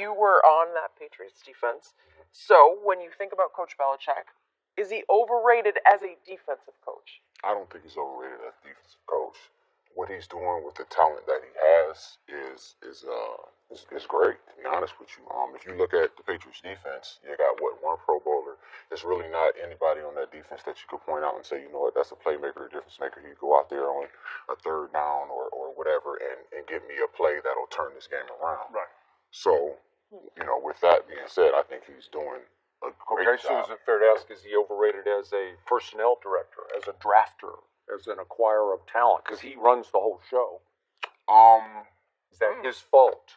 you were on that Patriots defense. So when you think about Coach Belichick, is he overrated as a defensive coach? I don't think he's overrated as a defensive coach. What he's doing with the talent that he has is great. To be honest with you, if you look at the Patriots defense, you got one Pro Bowler. There's really not anybody on that defense that you could point out and say, you know what, that's a playmaker, a difference maker. You go out there on a third down or whatever and give me a play that'll turn this game around. Right. So, with that being said, I think he's doing a great job. So is it fair to ask, is he overrated as a personnel director, as a drafter, as an acquirer of talent? Because he runs the whole show. Is that his fault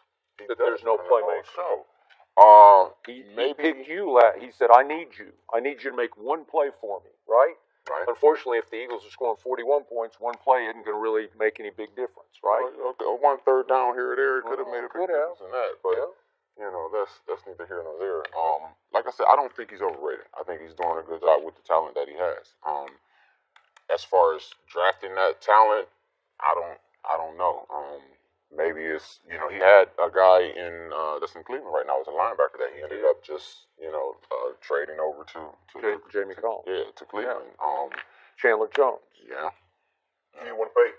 that there's no playmaker? He picked you. He said, I need you. I need you to make one play for me, right? Right. Unfortunately, if the Eagles are scoring 41 points, one play isn't going to really make any big difference, right? One third down here or there could have made a big difference in that. But, that's neither here nor there. Like I said, I don't think he's overrated. I think he's doing a good job with the talent that he has. As far as drafting that talent, I don't know. Maybe it's, he had a guy that's in Cleveland right now as a linebacker that he ended up just, trading over to Jamie Collins. Yeah, to Cleveland. Yeah. Chandler Jones. Yeah. He didn't want to pay.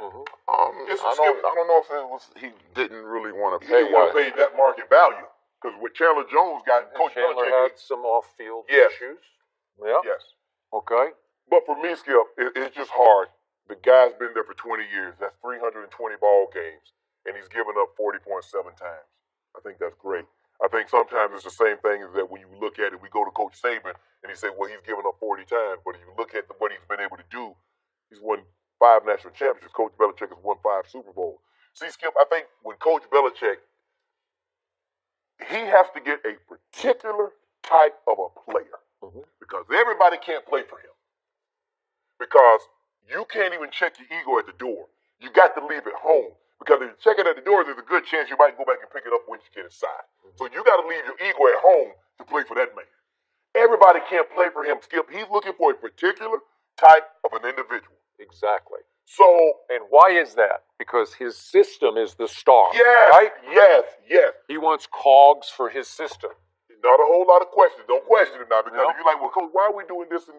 I don't know if it was he didn't really want to pay. He didn't want to pay that market value because with Chandler Jones Coach Chandler Belichick had some off-field Yes. issues. Yeah. Yes. Okay. But for me, Skip, it's just hard. The guy's been there for 20 years. That's 320 ball games, and he's given up 40.7 times. I think that's great. I think sometimes it's the same thing as that when you look at it, we go to Coach Saban, and he said, well, he's given up 40 times. But if you look at what he's been able to do, he's won 5 national championships. Coach Belichick has won 5 Super Bowls. See, Skip, I think when Coach Belichick, he has to get a particular type of a player because everybody can't play for him. Because you can't even check your ego at the door. You got to leave it home. Because if you check it at the door, there's a good chance you might go back and pick it up when you get inside. So you got to leave your ego at home to play for that man. Everybody can't play for him, Skip. He's looking for a particular type of an individual. Exactly. So, and why is that? Because his system is the star. Yes, right? Yes. He wants cogs for his system. Not a whole lot of questions. Don't question him now because if you're like, well, Coach, why are we doing this?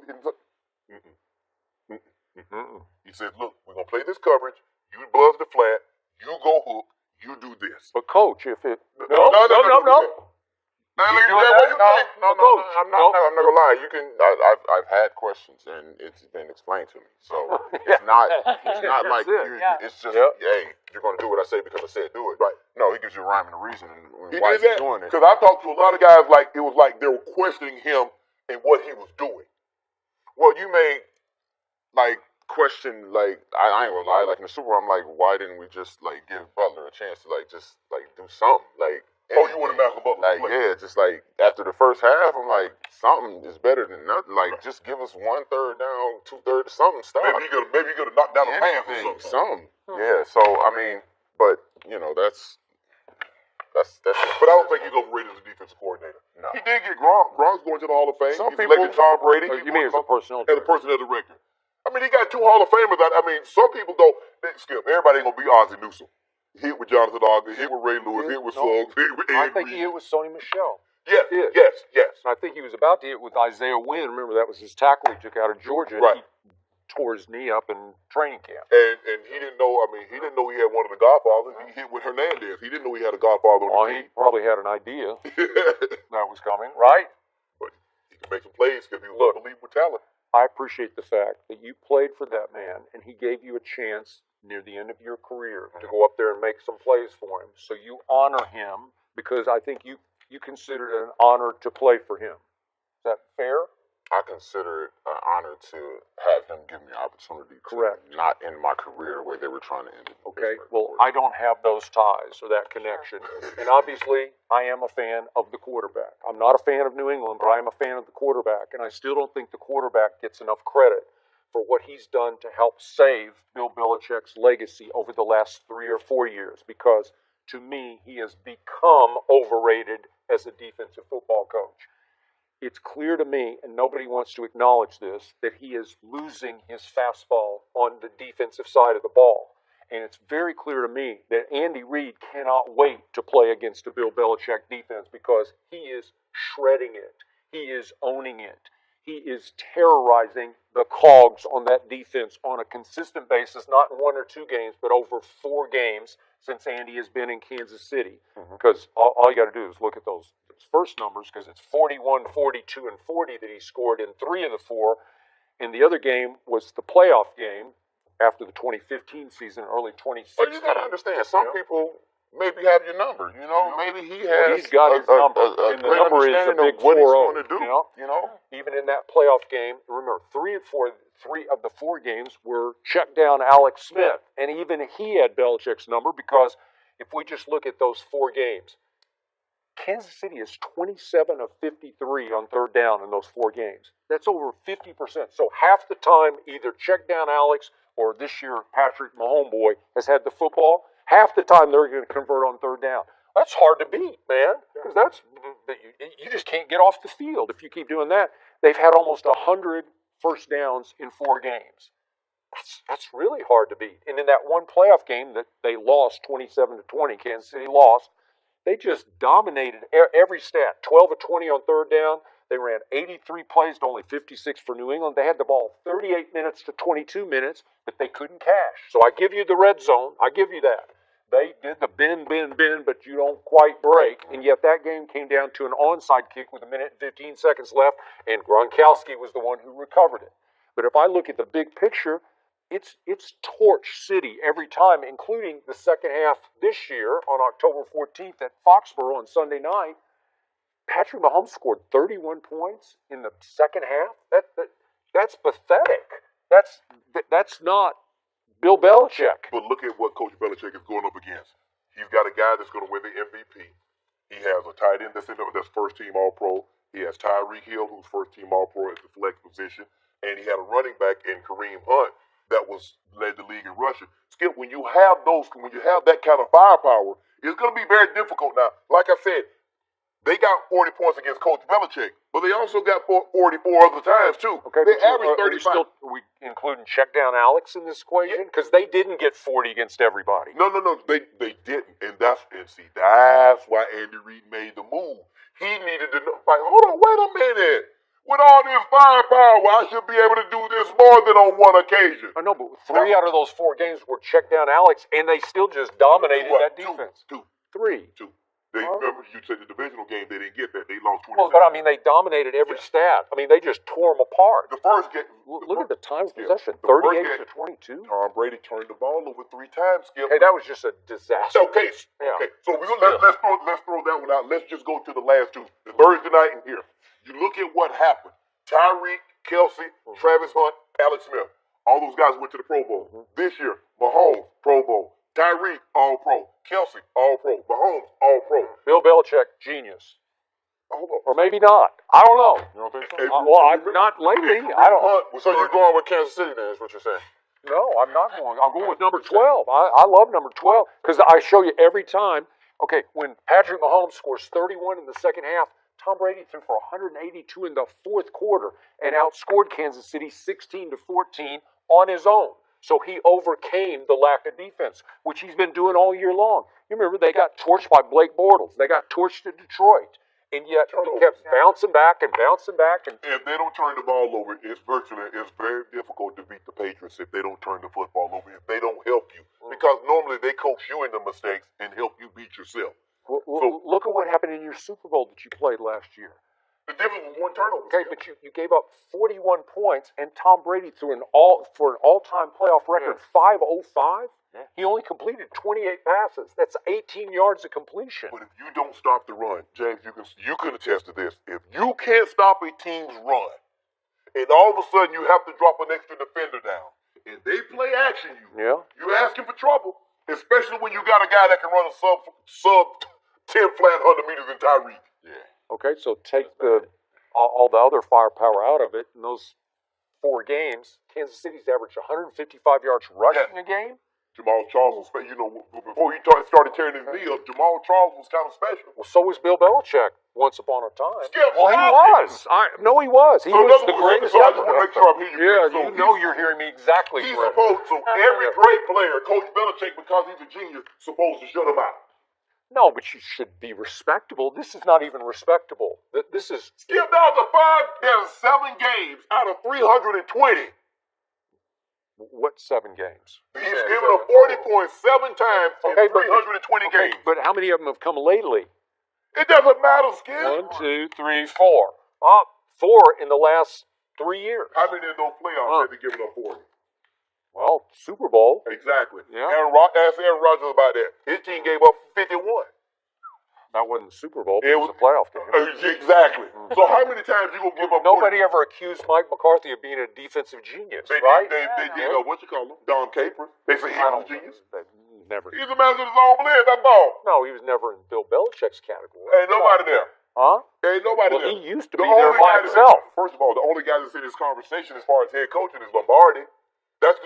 He says, look, we're going to play this coverage. You buzz the flat. You go hook. You do this. But, Coach, if it... No. I'm not gonna lie. I've had questions and it's been explained to me. So it's not like it's just hey, you're gonna do what I say because I said do it. Right? No, he gives you a rhyme and a reason and why he's doing it. Because I talked to a lot of guys it was like they were questioning him and what he was doing. Well, you may question I ain't gonna lie. Like in the Super Bowl, I'm like, why didn't we just give Butler a chance to just do something Oh, you want to Malcolm Butler? Just after the first half, I'm like, something is better than nothing. Just give us 1/3 down, 2/3, something. Stop. Maybe you could have knocked down a pass or something. Yeah. So I mean, but that's. But I don't think he's overrated as a defensive coordinator. No. He did get Gronk. Gronk's going to the Hall of Fame. Some he's people. Elected Tom Brady. You mean as a personnel director? As a personnel director. I mean, he got 2 Hall of Famers. I mean, some people go, Skip, everybody ain't going to be Ozzie Newsome. Hit with Jonathan Ogden, hit with Ray Lewis, hit with Suggs, hit with Ed I think he hit with Sonny Michel. Yes. And I think he was about to hit with Isaiah Wynn. Remember, that was his tackle he took out of Georgia. Right. He tore his knee up in training camp. And he didn't know, he didn't know he had one of the Godfathers. He hit with Hernandez. He didn't know he had a Godfather on the team. He probably had an idea that was coming, right? But he can make some plays because he was unbelievable talent. I appreciate the fact that you played for that man and he gave you a chance near the end of your career to go up there and make some plays for him. So you honor him because I think you consider it an honor to play for him. Is that fair? I consider it an honor to have him give me the opportunity Correct. to not end my career where they were trying to end it. Okay, well, I don't have those ties or that connection. And obviously, I am a fan of the quarterback. I'm not a fan of New England, but I am a fan of the quarterback. And I still don't think the quarterback gets enough credit for what he's done to help save Bill Belichick's legacy over the last 3 or 4 years. Because, to me, he has become overrated as a defensive football coach. It's clear to me, and nobody wants to acknowledge this, that he is losing his fastball on the defensive side of the ball. and it's very clear to me that Andy Reid cannot wait to play against a Bill Belichick defense because he is shredding it. He is owning it. He is terrorizing the cogs on that defense on a consistent basis, not in 1 or 2 games, but over 4 games since Andy has been in Kansas City. Because all you got to do is look at those first numbers, because it's 41, 42, and 40 that he scored in 3 of the 4. And the other game was the playoff game after the 2015 season, early 2016. But you got to understand, some people maybe have your number. You know, maybe he has. He's got his number, and the number is a big 4-0. What he's going to do. You know, even in that playoff game, remember 3 of the 4 games were check down Alex Smith, and even he had Belichick's number, because if we just look at those 4 games, Kansas City is 27 of 53 on third down in those 4 games. That's over 50%. So half the time, either check down Alex or this year Patrick Mahomes has had the football. Half the time they're going to convert on third down. That's hard to beat, man, because you just can't get off the field if you keep doing that. They've had almost 100 first downs in 4 games. That's really hard to beat. And in that one playoff game that they lost 27-20, Kansas City lost, they just dominated every stat. 12 of 20 on third down. They ran 83 plays to only 56 for New England. They had the ball 38 minutes to 22 minutes, but they couldn't cash. So I give you the red zone. I give you that. They did the bend, but you don't quite break. And yet that game came down to an onside kick with 1 minute and 15 seconds left, and Gronkowski was the one who recovered it. But if I look at the big picture, it's torch city every time, including the second half this year on October 14th at Foxborough on Sunday night. Patrick Mahomes scored 31 points in the second half. That's pathetic. That's not Bill Belichick. But look at what Coach Belichick is going up against. He's got a guy that's going to win the MVP. He has a tight end that's first team All-Pro. He has Tyreek Hill, who's first team All-Pro at the flex position, and he had a running back in Kareem Hunt that led the league in rushing. Skip, when you have that kind of firepower, it's going to be very difficult. Now, like I said, they got 40 points against Coach Belichick, but they also got 44 other times, too. Okay, they averaged 35. Are we including check down Alex in this equation? Because they didn't get 40 against everybody. No, they didn't. And that's why Andy Reid made the move. He needed to know, hold on, wait a minute. With all this firepower, I should be able to do this more than on one occasion. I know, but 3 out of those 4 games were check down Alex, and they still just dominated that defense. 2. 3. Remember, you said the divisional game, they didn't get that. They lost 27. Well, but I mean, they dominated every stat. I mean, they just tore them apart. The first game. Look at the time of possession, 38-22. Tom Brady turned the ball over 3 times, Skip. Hey, that was just a disaster. Okay. So let's throw that one out. Let's just go to the last 2. The Thursday night and here. You look at what happened. Tyreek, Kelsey, Travis Hunt, Alex Smith. All those guys went to the Pro Bowl. This year, Mahomes, Pro Bowl. Tyreek, All-Pro. Kelsey, All-Pro. Mahomes, All-Pro. Bill Belichick, genius. Or maybe not. I don't know. You don't think so? Well, I'm not lately. I don't. So you're going with Kansas City then, is what you're saying? No, I'm not going. I'm going with number 12. I love number 12 because I show you every time. Okay, when Patrick Mahomes scores 31 in the second half, Tom Brady threw for 182 in the fourth quarter and outscored Kansas City 16-14 on his own. So he overcame the lack of defense, which he's been doing all year long. You remember they got torched by Blake Bortles. They got torched at Detroit. And yet he kept bouncing back. And if they don't turn the ball over, it's very difficult to beat the Patriots if they don't turn the football over, if they don't help you. Because normally they coach you into mistakes and help you beat yourself. Well, look at what happened in your Super Bowl that you played last year. The difference was 1 turnover. Okay, but you gave up 41 points, and Tom Brady threw for an all-time playoff record 505. Yeah. He only completed 28 passes. That's 18 yards of completion. But if you don't stop the run, James, you can attest to this. If you can't stop a team's run, and all of a sudden you have to drop an extra defender down, and they play action you're asking for trouble. Especially when you got a guy that can run a sub 10 flat 100 meters in Tyreek. Yeah. Okay, so take all the other firepower out of it. In those 4 games, Kansas City's averaged 155 yards rushing a game. Jamal Charles was, before he started tearing his knee up, Jamal Charles was kind of special. Well, so was Bill Belichick. once upon a time. Skip, Well, he stop was. No, he was. He So was in the other words, greatest so I ever. just want to make sure I'm hearing you. Yeah, correct. So you know you're hearing me exactly He's correct. supposed to, every great player, Coach Belichick, because he's a genius, supposed to shut him out. No, but you should be respectable. This is not even respectable. This is... Skip down to there's 7 games out of 320. What 7 games? He's given up 40.7 times in 320 games. But how many of them have come lately? It doesn't matter, Skip. 1, 2, 3, 4. 4 in the last 3 years. How many in those playoffs have they given up 40? Well, Super Bowl. Exactly. Yeah. Ask Aaron Rodgers about that. His team gave up 51. That wasn't the Super Bowl. It was a playoff game. Exactly. So how many times you gonna give up? Nobody ever accused Mike McCarthy of being a defensive genius, right? They did. What you call him? Don Capers. They say he was a genius. Never. He's a man of his own land. That's all. No, he was never in Bill Belichick's category. Ain't nobody there. Huh? Ain't nobody there. He used to be there by himself. First of all, the only guy that's in this conversation as far as head coaching is Lombardi. There's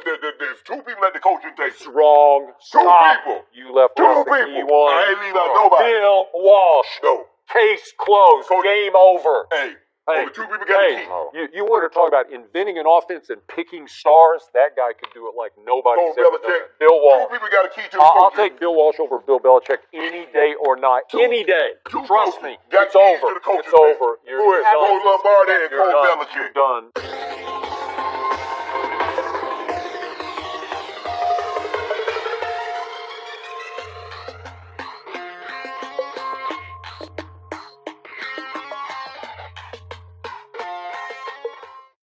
2 people at the coaching table. It's wrong. 2 people. You left 2 off the people. key one. I ain't leave out nobody. Bill Walsh. No. Case closed. Game over. Hey. Hey, only 2 people got the key. You want to talk about inventing an offense and picking stars? That guy could do it like nobody's Coach ever done Belichick. it. Bill Walsh. 2 people got a key to the I'll coaching. take Bill Walsh over Bill Belichick any day or night. Any day. Trust me. Got It's keys over. to the coaching It's over. Who is Coach Lombardi and You're Coach done. Belichick? You're done.